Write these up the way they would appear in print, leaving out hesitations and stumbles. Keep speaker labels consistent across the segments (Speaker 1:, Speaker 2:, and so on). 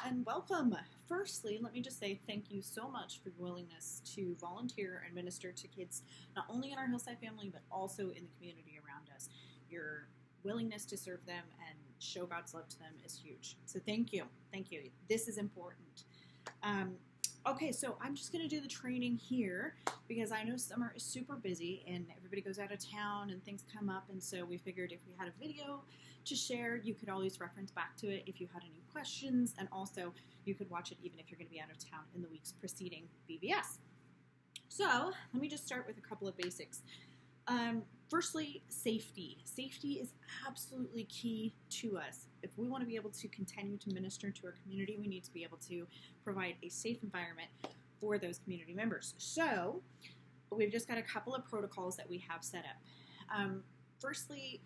Speaker 1: and welcome. Firstly, let me just say thank you so much for your willingness to volunteer and minister to kids, not only in our Hillside family, but also in the community around us. Your willingness to serve them and show God's love to them is huge. So thank you. Thank you. This is important. Okay, so I'm just going to do the training here because I know summer is super busy and everybody goes out of town and things come up, and so we figured if we had a video to share, you could always reference back to it if you had any questions, and also you could watch it even if you're going to be out of town in the weeks preceding VBS. So let me just start with a couple of basics. Firstly, safety. Safety is absolutely key to us. If we want to be able to continue to minister to our community, we need to be able to provide a safe environment for those community members. So we've just got a couple of protocols that we have set up. Firstly,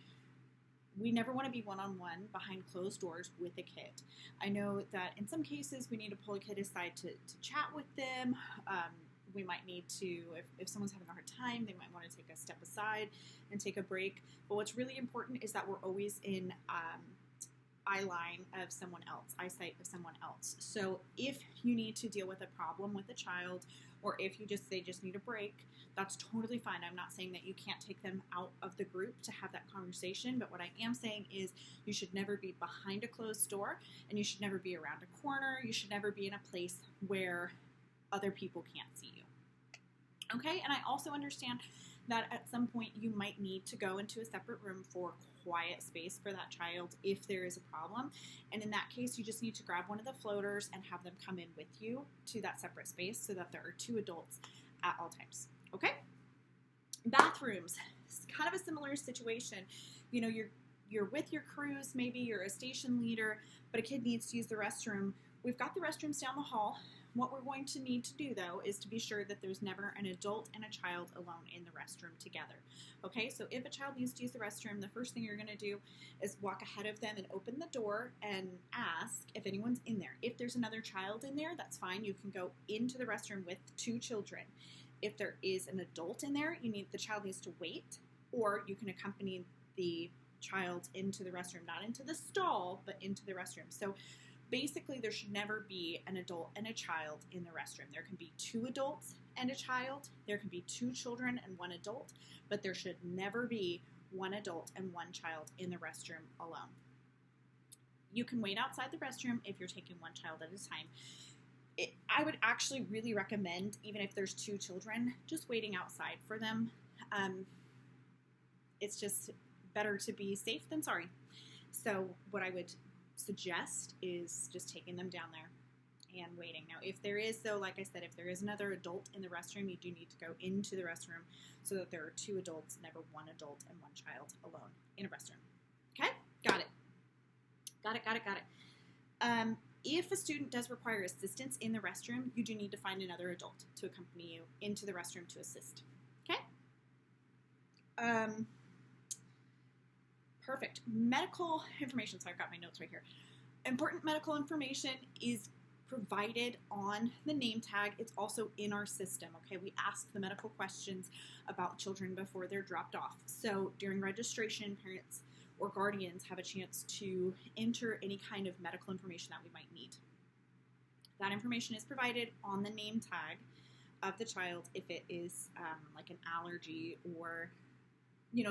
Speaker 1: we never want to be one-on-one behind closed doors with a kid. I know that in some cases we need to pull a kid aside to chat with them. We might need to, if someone's having a hard time, they might want to take a step aside and take a break. But what's really important is that we're always in eye line of someone else, eyesight of someone else. So if you need to deal with a problem with a child, or if they just need a break, that's totally fine. I'm not saying that you can't take them out of the group to have that conversation, but what I am saying is you should never be behind a closed door, and you should never be around a corner. You should never be in a place where other people can't see you. Okay, and I also understand that at some point you might need to go into a separate room for quiet space for that child if there is a problem. And in that case, you just need to grab one of the floaters and have them come in with you to that separate space so that there are two adults at all times. Okay? Bathrooms. It's kind of a similar situation. You know, you're with your crews, maybe you're a station leader, but a kid needs to use the restroom. We've got the restrooms down the hall. What we're going to need to do, though, is to be sure that there's never an adult and a child alone in the restroom together. Okay, so if a child needs to use the restroom, the first thing you're going to do is walk ahead of them and open the door and ask if anyone's in there. If there's another child in there, that's fine. You can go into the restroom with two children. If there is an adult in there, the child needs to wait, or you can accompany the child into the restroom, not into the stall, but into the restroom. So basically, there should never be an adult and a child in the restroom. There can be two adults and a child. There can be two children and one adult, but there should never be one adult and one child in the restroom alone. You can wait outside the restroom if you're taking one child at a time. I would actually really recommend, even if there's two children, just waiting outside for them. It's just better to be safe than sorry. So what I would suggest is just taking them down there and waiting. Now, if there is, though, like I said, if there is another adult in the restroom, you do need to go into the restroom so that there are two adults, never one adult and one child alone in a restroom. Okay? Got it. If a student does require assistance in the restroom, you do need to find another adult to accompany you into the restroom to assist. Okay? Perfect. Medical information. So I've got my notes right here. Important medical information is provided on the name tag. It's also in our system. Okay, we ask the medical questions about children before they're dropped off. So during registration, parents or guardians have a chance to enter any kind of medical information that we might need. That information is provided on the name tag of the child if it is like an allergy or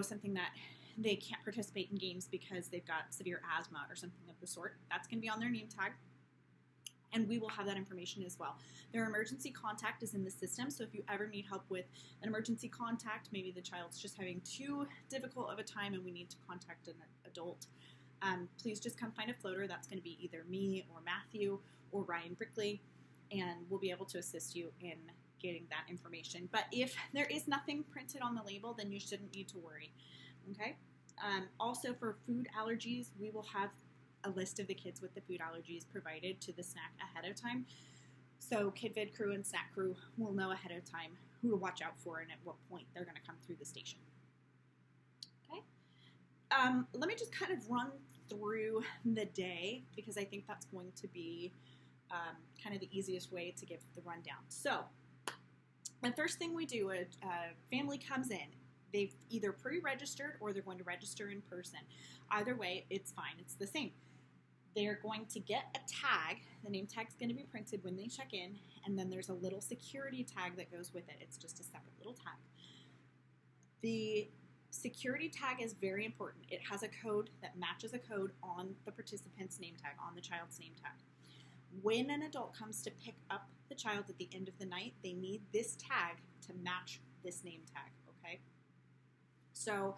Speaker 1: something that they can't participate in games because they've got severe asthma or something of the sort. That's going to be on their name tag, and we will have that information as well. Their emergency contact is in the system, so if you ever need help with an emergency contact, maybe the child's just having too difficult of a time and we need to contact an adult, please just come find a floater. That's going to be either me or Matthew or Ryan Brickley, and we'll be able to assist you in getting that information. But if there is nothing printed on the label, then you shouldn't need to worry. Okay. Also, for food allergies, we will have a list of the kids with the food allergies provided to the snack ahead of time. So KidVid crew and snack crew will know ahead of time who to watch out for and at what point they're going to come through the station. Okay. Let me just kind of run through the day because I think that's going to be kind of the easiest way to give the rundown. So the first thing we do, a family comes in. They've either pre-registered or they're going to register in person. Either way, it's fine. It's the same. They're going to get a tag. The name tag's going to be printed when they check in, and then there's a little security tag that goes with it. It's just a separate little tag. The security tag is very important. It has a code that matches a code on the participant's name tag, on the child's name tag. When an adult comes to pick up the child at the end of the night, they need this tag to match this name tag, okay? So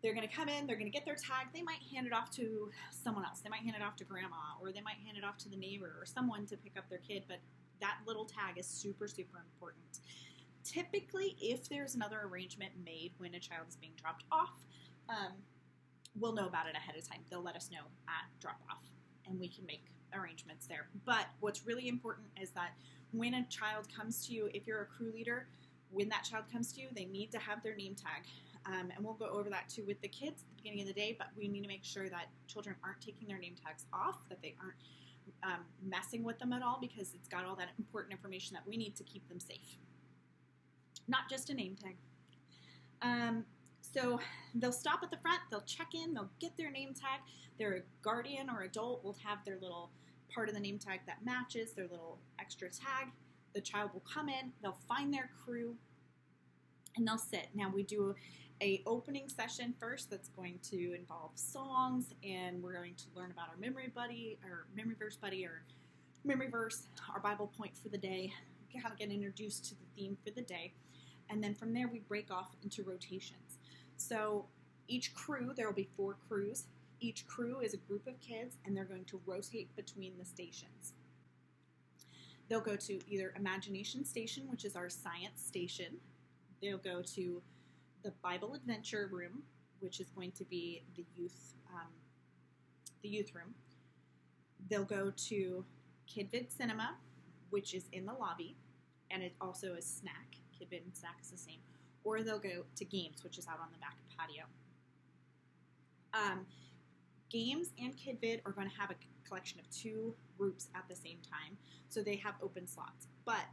Speaker 1: they're going to come in, they're going to get their tag, they might hand it off to someone else. They might hand it off to grandma, or they might hand it off to the neighbor or someone to pick up their kid, but that little tag is super, super important. Typically, if there's another arrangement made when a child is being dropped off, we'll know about it ahead of time. They'll let us know at drop-off, and we can make arrangements there. But what's really important is that when a child comes to you, if you're a crew leader, when that child comes to you, they need to have their name tag. And we'll go over that too with the kids at the beginning of the day, but we need to make sure that children aren't taking their name tags off, that they aren't messing with them at all, because it's got all that important information that we need to keep them safe. Not just a name tag. So they'll stop at the front, they'll check in, they'll get their name tag. Their guardian or adult will have their little part of the name tag that matches, their little extra tag. The child will come in, they'll find their crew, and they'll sit. Now we do a opening session first that's going to involve songs, and we're going to learn about our memory verse, our Bible point for the day, kind of get introduced to the theme for the day, and then from there we break off into rotations. So each crew, there will be 4 crews. Each crew is a group of kids, and they're going to rotate between the stations. They'll go to either Imagination Station, which is our science station. They'll go to the Bible Adventure Room, which is going to be the youth room. They'll go to KidVid Cinema, which is in the lobby, and it also is snack. KidVid and snack is the same. Or they'll go to Games, which is out on the back patio. Games and KidVid are going to have a collection of 2 groups at the same time, so they have open slots. But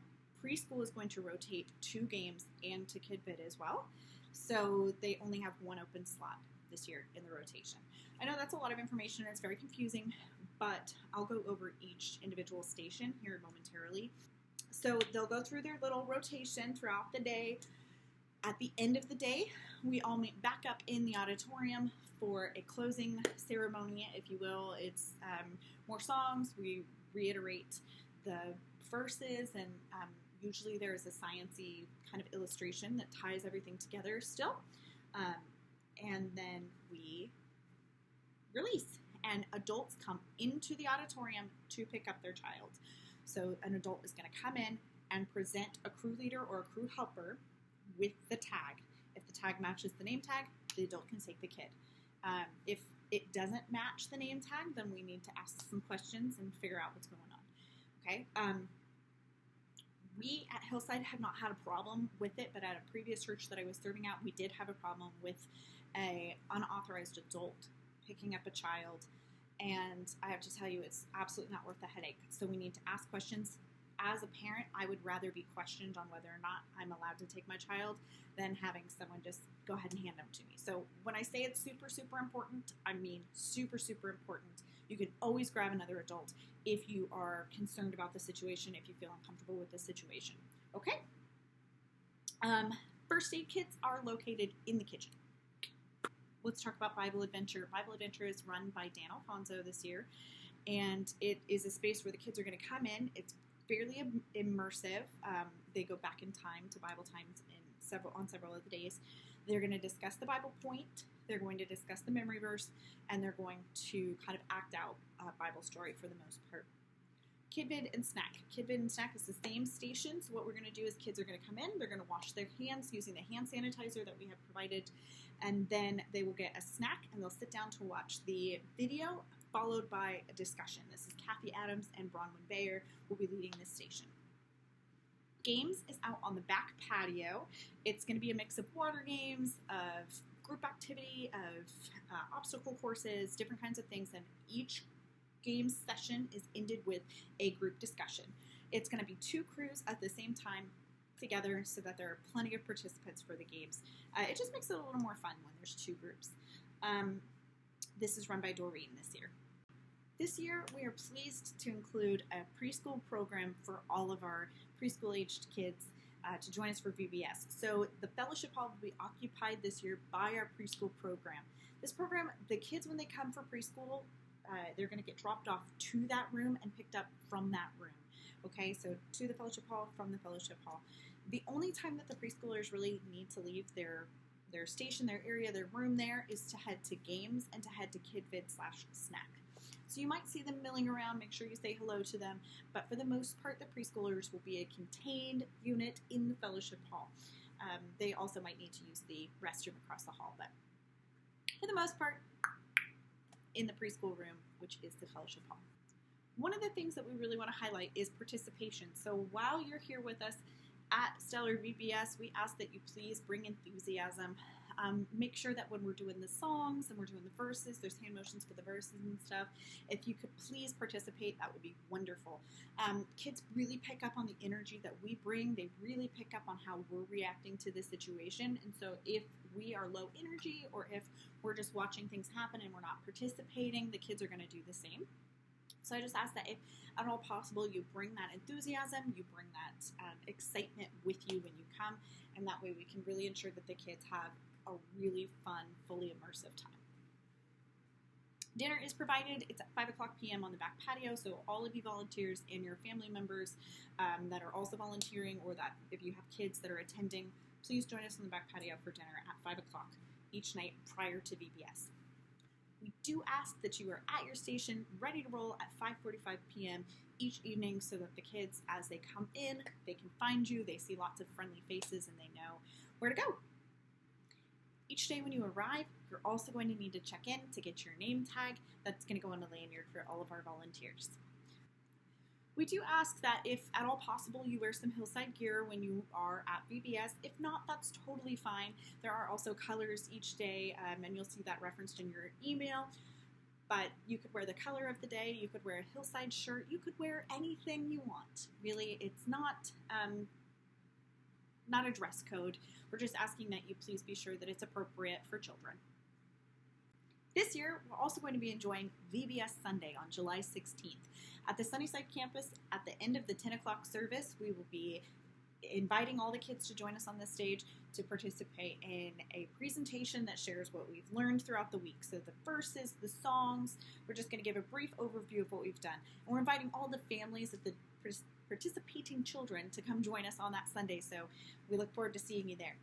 Speaker 1: preschool is going to rotate to Games and to KidVid as well, so they only have 1 open slot this year in the rotation. I know that's a lot of information and it's very confusing, but I'll go over each individual station here momentarily. So they'll go through their little rotation throughout the day. At the end of the day, we all meet back up in the auditorium for a closing ceremony, if you will. It's more songs. We reiterate the verses, and usually there's a science-y kind of illustration that ties everything together still. And then we release, and adults come into the auditorium to pick up their child. So an adult is going to come in and present a crew leader or a crew helper with the tag. If the tag matches the name tag, the adult can take the kid. If it doesn't match the name tag, then we need to ask some questions and figure out what's going on. Okay? We at Hillside have not had a problem with it, but at a previous church that I was serving at, we did have a problem with an unauthorized adult picking up a child, and I have to tell you, it's absolutely not worth the headache. So we need to ask questions. As a parent, I would rather be questioned on whether or not I'm allowed to take my child than having someone just go ahead and hand them to me. So when I say it's super, super important, I mean super, super important. You can always grab another adult if you are concerned about the situation, if you feel uncomfortable with the situation. Okay? First aid kits are located in the kitchen. Let's talk about Bible Adventure. Bible Adventure is run by Dan Alfonso this year, and it is a space where the kids are going to come in. It's fairly immersive. They go back in time to Bible times on several of the days. They're going to discuss the Bible point, they're going to discuss the memory verse, and they're going to kind of act out a Bible story for the most part. KidVid and Snack. KidVid and Snack is the same station, so what we're going to do is kids are going to come in, they're going to wash their hands using the hand sanitizer that we have provided, and then they will get a snack, and they'll sit down to watch the video, followed by a discussion. This is Kathy Adams and Bronwyn Bayer will be leading this station. Games is out on the back patio. It's going to be a mix of water games, of group activity, of obstacle courses, different kinds of things, and each game session is ended with a group discussion. It's going to be 2 crews at the same time together so that there are plenty of participants for the games. It just makes it a little more fun when there's 2 groups. This is run by Doreen this year. This year, we are pleased to include a preschool program for all of our preschool-aged kids to join us for VBS. So the fellowship hall will be occupied this year by our preschool program. This program, the kids, when they come for preschool, they're going to get dropped off to that room and picked up from that room. Okay, so to the fellowship hall, from the fellowship hall. The only time that the preschoolers really need to leave their station, their area, their room there is to head to games and to head to KidVid/snack. So you might see them milling around, make sure you say hello to them, but for the most part, the preschoolers will be a contained unit in the fellowship hall. They also might need to use the restroom across the hall, but for the most part, in the preschool room, which is the fellowship hall. One of the things that we really want to highlight is participation. So while you're here with us at Stellar VBS, we ask that you please bring enthusiasm. Make sure that when we're doing the songs and we're doing the verses, there's hand motions for the verses and stuff. If you could please participate, that would be wonderful. Kids really pick up on the energy that we bring. They really pick up on how we're reacting to the situation. And so if we are low energy or if we're just watching things happen and we're not participating, the kids are going to do the same. So I just ask that if at all possible, you bring that enthusiasm, you bring that excitement with you when you come, and that way we can really ensure that the kids have a really fun, fully immersive time. Dinner is provided. It's at 5 o'clock p.m. on the back patio, so all of you volunteers and your family members that are also volunteering, or that if you have kids that are attending, please join us on the back patio for dinner at 5 o'clock each night prior to VBS. We do ask that you are at your station, ready to roll at 5:45 p.m. each evening so that the kids, as they come in, they can find you, they see lots of friendly faces, and they know where to go. Each day when you arrive, you're also going to need to check in to get your name tag. That's going to go on a lanyard for all of our volunteers. We do ask that if at all possible you wear some hillside gear when you are at VBS. If not, that's totally fine. There are also colors each day, and you'll see that referenced in your email. But you could wear the color of the day, you could wear a hillside shirt, you could wear anything you want. Really, it's not a dress code. We're just asking that you please be sure that it's appropriate for children. This year, we're also going to be enjoying VBS Sunday on July 16th. At the Sunnyside campus, at the end of the 10 o'clock service, we will be inviting all the kids to join us on the stage to participate in a presentation that shares what we've learned throughout the week. So the verses, the songs, we're just going to give a brief overview of what we've done. And we're inviting all the families of the participating children to come join us on that Sunday, so we look forward to seeing you there.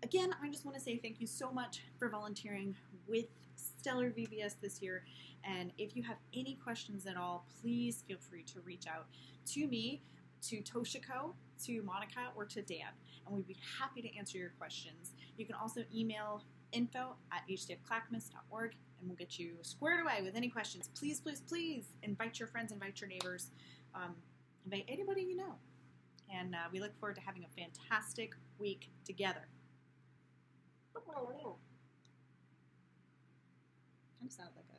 Speaker 1: Again, I just want to say thank you so much for volunteering with Stellar VBS this year, and if you have any questions at all, please feel free to reach out to me, to Toshiko, to Monica, or to Dan, and we'd be happy to answer your questions. You can also email info@hdfclackamas.org, and we'll get you squared away with any questions. Please, please, please invite your friends, invite your neighbors, invite anybody you know, and we look forward to having a fantastic week together. Kind of sounded like a